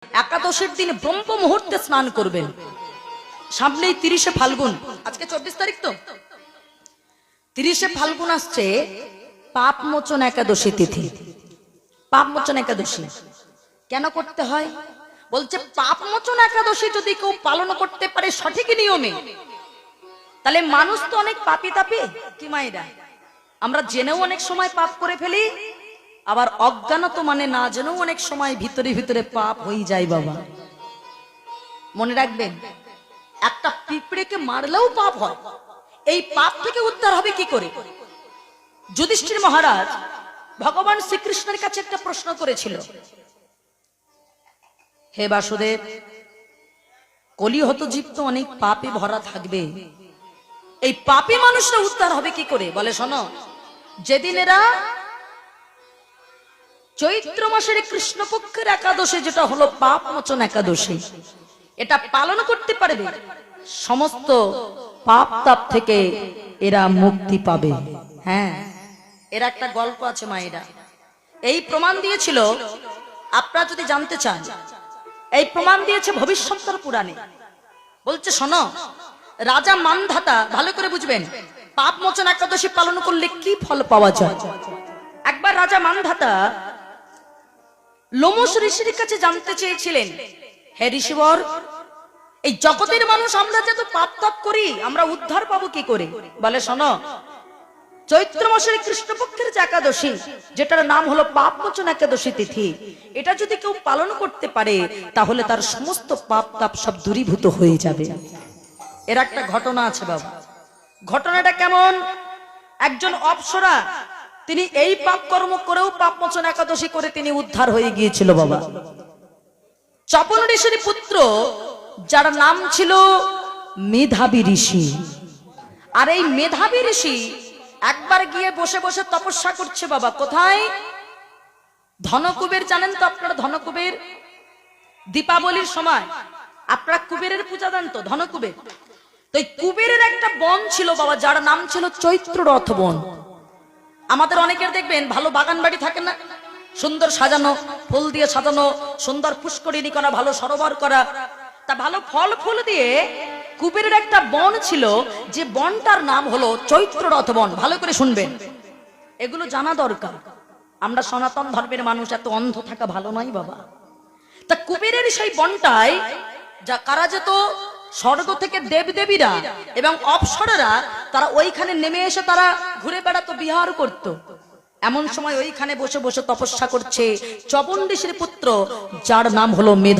একাদশের দিন ব্রহ্ম মুহূর্তে স্নান করবেন। সামনেই 30শে ফাল্গুন, আজকে 24 তারিখ তো, 30শে ফাল্গুন আসছে পাপ মোচন একাদশী তিথি। পাপ মোচন একাদশী কেন করতে হয় বলছে, পাপ মোচন একাদশী যদি কেউ পালন করতে পারে সঠিক নিয়মে, তাহলে মানুষ তো অনেক পাপী তাপী কি মায়েরা, আমরা জেনেও অনেক সময় পাপ করে ফেলি, আবার অজ্ঞানত মানে না জেনেও অনেক সময় ভিতরে ভিতরে পাপ হয়ে যায়। বাবা মনে রাখবেন, একটা পিঁপড়েকে মারলেও পাপ হয়। এই পাপ থেকে উদ্ধার হবে কি করে? যুধিষ্ঠির মহারাজ ভগবান শ্রীকৃষ্ণের কাছে একটা প্রশ্ন করেছিল, হে বাসুদেব, কলিহত জীব তো অনেক পাপে ভরা থাকবে, এই পাপী মানুষরা উদ্ধার হবে কি করে? বলে শোনো, যেদিন এরা চৈত্র মাসের কৃষ্ণপক্ষের একাদশী, যেটা হলো পাপ মোচন একাদশী, এটা পালন করতে পারবে, সমস্ত পাপ তাপ থেকে এরা মুক্তি পাবে। হ্যাঁ, এর একটা গল্প আছে মায়েরা, এই প্রমাণ দিয়েছিল। আপনারা যদি জানতে চান, এই প্রমাণ দিয়েছে ভবিষ্যৎ পুরাণে। বলছে শোনো, রাজা মানধাতা, ভালো করে বুঝবেন, পাপ মোচন একাদশী পালন করলে কি ফল পাওয়া যায়। একবার রাজা মানধাতা লোমশ ঋষির কাছে জানতে চেয়েছিলেন, হে ঋষিবর, এই জগতের মানুষ আমরা যত পাপ তাপ করি, আমরা উদ্ধার পাবো কি করে? বলে শোনো, চৈত্র মাসের কৃষ্ণপক্ষের যে একাদশী, যেটার নাম হলো পাপ মোচন একাদশী তিথি, এটা যদি কেউ পালন করতে পারে, তাহলে তার সমস্ত পাপ তাপ সব দূরীভূত হয়ে যাবে। এর একটা ঘটনা আছে বাবা। ঘটনাটা কেমন? একজন অপ্সরা, তিনি এই পাপ কর্ম করেও পাপ মোচন একাদশী করে তিনি উদ্ধার হয়ে গিয়েছিল বাবা। চপন ঋষির পুত্র, যার নাম ছিল মেধাবী ঋষি। আর এই মেধাবী ঋষি একবার গিয়ে বসে বসে তপস্যা করছে বাবা। কোথায়? ধনকুবের, জানেন তো আপনারা ধনকুবের? দীপাবলির সময় আপনারা কুবেরের পূজা দেন তো, ধনকুবের। তো এই কুবেরের একটা বন ছিল বাবা, যার নাম ছিল চৈত্র রথ বন। আমাদের অনেকের দেখবেন ভালো বাগান বাড়ি থাকে না, সুন্দর সাজানো, ফুল দিয়ে সাজানো, সুন্দর পুষ্করিণী করা, ভালো সরোবর করা, তা ভালো ফল ফুল দিয়ে কুবেরের একটা বন ছিল, যে বনটার নাম হলো চৈত্র রথ বন। ভালো করে শুনবেন, এগুলো জানা দরকার। আমরা সনাতন ধর্মের মানুষ, এত অন্ধ থাকা ভালো নয় বাবা। তা কুবেরের সেই বনটায় যা কারা যেত, স্বর্গ থেকে দেবদেবীরা এবং অপ্সরারা, তারা ওইখানে নেমে এসে তারা ঘুরে বেড়াতো, বিহার করত। এমন সময় ওইখানে বসে বসে তপস্যা করছে চপন ঋষির পুত্র, যার নাম হলো মেধা।